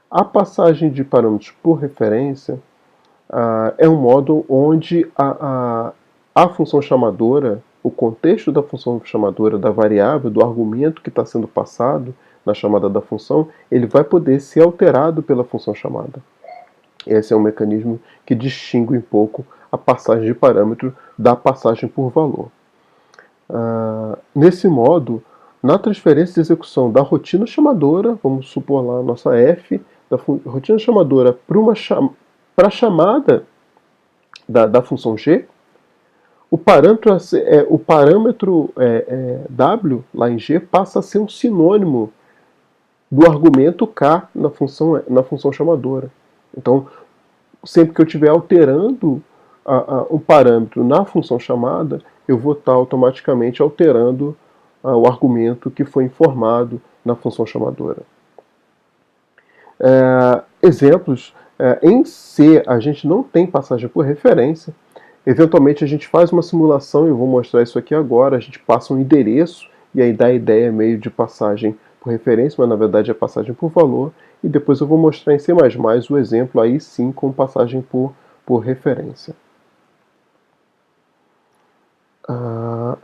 A passagem de parâmetros por referência é um modo onde a função chamadora, o contexto da função chamadora, da variável, do argumento que está sendo passado na chamada da função, ele vai poder ser alterado pela função chamada. Esse é um mecanismo que distingue um pouco a passagem de parâmetro da passagem por valor. Nesse modo, na transferência de execução da rotina chamadora, vamos supor lá a nossa f, da rotina chamadora para a chamada da função g, o parâmetro w lá em g passa a ser um sinônimo do argumento k na função chamadora. Então, sempre que eu estiver alterando um parâmetro na função chamada, eu vou estar automaticamente alterando o argumento que foi informado na função chamadora. Exemplos. Em C, a gente não tem passagem por referência. Eventualmente, a gente faz uma simulação, e eu vou mostrar isso aqui agora. A gente passa um endereço, e aí dá a ideia meio de passagem por referência, mas na verdade é passagem por valor. E depois eu vou mostrar em C++ o exemplo, aí sim, com passagem por referência.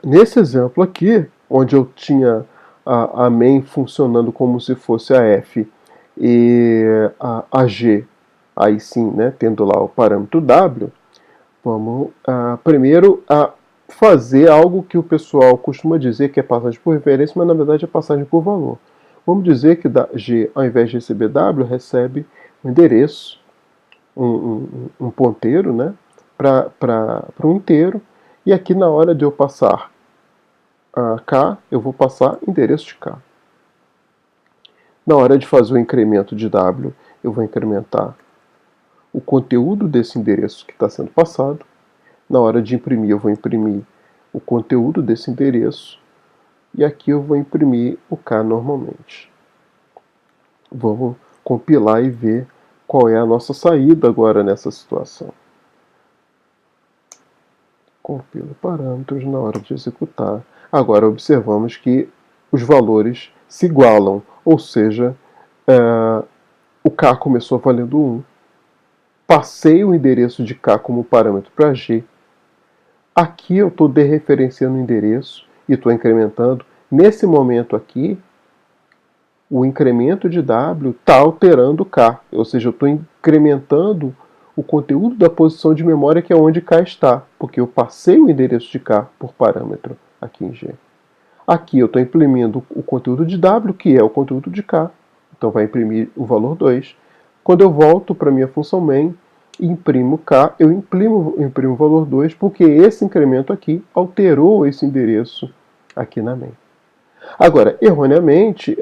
Nesse exemplo aqui, onde eu tinha a main funcionando como se fosse a f e a g, aí sim, né, tendo lá o parâmetro w, vamos primeiro fazer algo que o pessoal costuma dizer que é passagem por referência, mas na verdade é passagem por valor. Vamos dizer que g, ao invés de receber w, recebe um endereço, um ponteiro, né, para um inteiro, e aqui na hora de eu passar k, eu vou passar endereço de k. Na hora de fazer o incremento de w, eu vou incrementar o conteúdo desse endereço que está sendo passado. Na hora de imprimir, eu vou imprimir o conteúdo desse endereço. E aqui eu vou imprimir o k normalmente. Vamos compilar e ver qual é a nossa saída agora nessa situação. Compila parâmetros na hora de executar. Agora observamos que os valores se igualam, ou seja, o k começou valendo 1, passei o endereço de k como parâmetro para g, aqui eu estou dereferenciando o endereço e estou incrementando. Nesse momento aqui, o incremento de w está alterando k, ou seja, eu estou incrementando o conteúdo da posição de memória que é onde k está, porque eu passei o endereço de k por parâmetro aqui em g. Aqui eu estou imprimindo o conteúdo de w, que é o conteúdo de k, então vai imprimir o valor 2. Quando eu volto para a minha função main e imprimo k, eu imprimo o valor 2, porque esse incremento aqui alterou esse endereço aqui na main. Agora, erroneamente,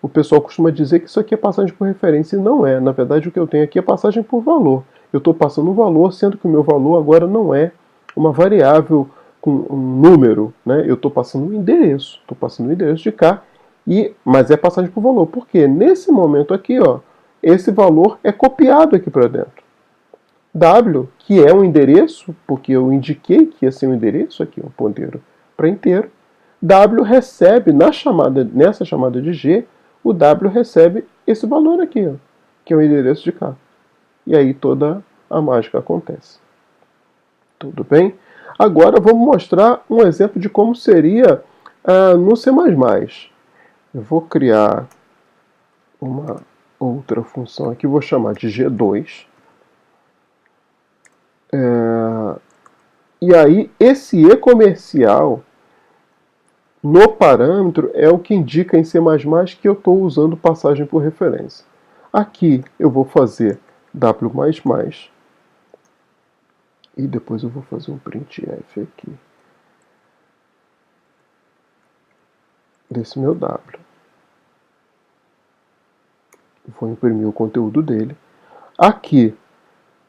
o pessoal costuma dizer que isso aqui é passagem por referência, e não é. Na verdade, o que eu tenho aqui é passagem por valor. Eu estou passando um valor, sendo que o meu valor agora não é uma variável com um número, né? Eu estou passando um endereço. Estou passando um endereço de k, mas é passagem por valor. Porque nesse momento aqui, ó, esse valor é copiado aqui para dentro. W, que é um endereço, porque eu indiquei que ia ser um endereço aqui, um ponteiro para inteiro, W recebe, nessa chamada de G, o W recebe esse valor aqui, ó, que é o endereço de K. E aí toda a mágica acontece. Tudo bem? Agora vamos mostrar um exemplo de como seria no C++. Eu vou criar uma outra função aqui, vou chamar de G2. E aí esse E comercial no parâmetro é o que indica em C++ que eu estou usando passagem por referência. Aqui eu vou fazer W++, e depois eu vou fazer um printf aqui desse meu W. Vou imprimir o conteúdo dele. Aqui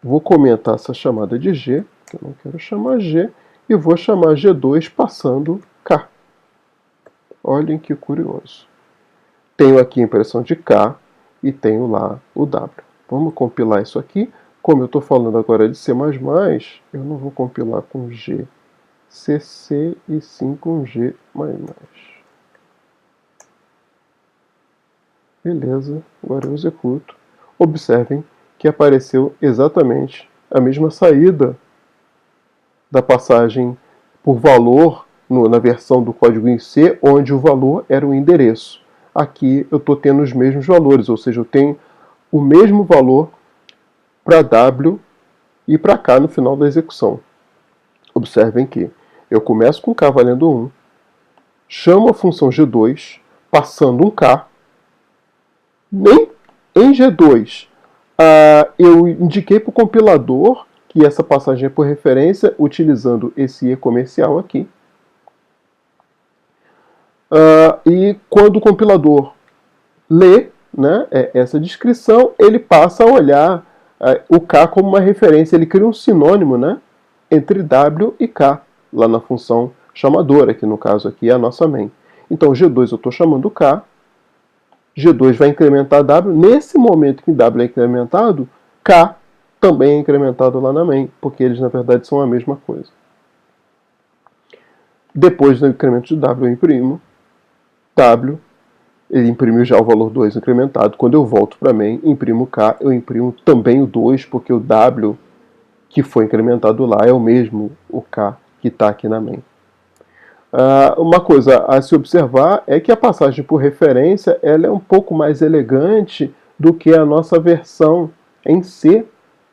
vou comentar essa chamada de G, que eu não quero chamar G, e vou chamar G2 passando K. Olhem que curioso. Tenho aqui a impressão de K e tenho lá o W. Vamos compilar isso aqui. Como eu estou falando agora de C++, eu não vou compilar com G CC e sim com G++. Beleza, agora eu executo. Observem que apareceu exatamente a mesma saída da passagem por valor na versão do código em C, onde o valor era o endereço. Aqui eu estou tendo os mesmos valores, ou seja, eu tenho o mesmo valor para W e para K no final da execução. Observem que eu começo com K valendo 1, chamo a função G2, passando um K. Em G2, eu indiquei para o compilador que essa passagem é por referência, utilizando esse E comercial aqui. E quando o compilador lê, né, essa descrição, ele passa a olhar o K como uma referência. Ele cria um sinônimo, né, entre W e K, lá na função chamadora, que no caso aqui é a nossa main. Então, G2 eu estou chamando K, G2 vai incrementar W. Nesse momento que W é incrementado, K também é incrementado lá na main, porque eles na verdade são a mesma coisa. Depois do incremento de W, eu imprimo W, ele imprimiu já o valor 2 incrementado. Quando eu volto para main, imprimo K, eu imprimo também o 2, porque o W que foi incrementado lá é o mesmo, o K que está aqui na main. Uma coisa a se observar é que a passagem por referência ela é um pouco mais elegante do que a nossa versão em C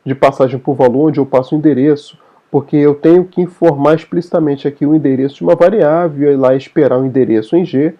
de passagem por valor, onde eu passo o endereço, porque eu tenho que informar explicitamente aqui o endereço de uma variável e ir lá esperar o endereço em G.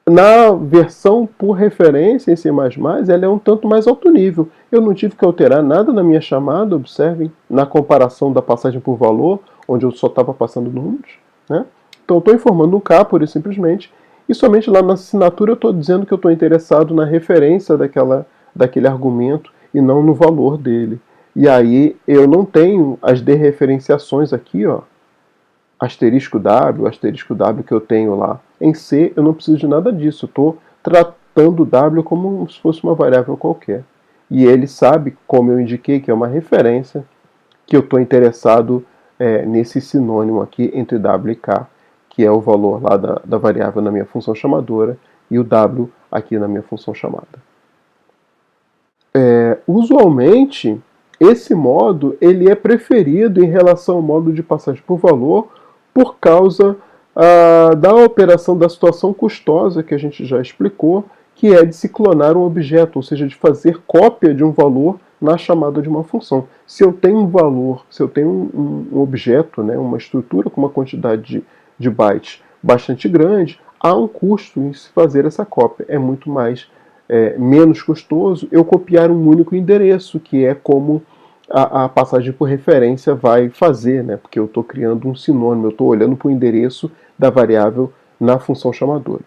Na versão por referência em C++, ela é um tanto mais alto nível. Eu não tive que alterar nada na minha chamada, observem, na comparação da passagem por valor, onde eu só estava passando números, né? Então eu estou informando um K, pura e simplesmente, e somente lá na assinatura eu estou dizendo que eu estou interessado na referência daquele argumento e não no valor dele. E aí eu não tenho as dereferenciações aqui, ó, asterisco W que eu tenho lá. Em C eu não preciso de nada disso, eu estou tratando W como se fosse uma variável qualquer. E ele sabe, como eu indiquei, que é uma referência, que eu estou interessado nesse sinônimo aqui entre W e K, que é o valor lá da variável na minha função chamadora, e o W aqui na minha função chamada. Usualmente, esse modo ele é preferido em relação ao modo de passagem por valor por causa da operação da situação custosa que a gente já explicou, que é de se clonar um objeto, ou seja, de fazer cópia de um valor na chamada de uma função. Se eu tenho um valor, se eu tenho um objeto, né, uma estrutura com uma quantidade de bytes bastante grande, há um custo em se fazer essa cópia. É muito menos custoso eu copiar um único endereço, que é como a passagem por referência vai fazer, né? Porque eu estou criando um sinônimo, eu estou olhando para o endereço da variável na função chamadora.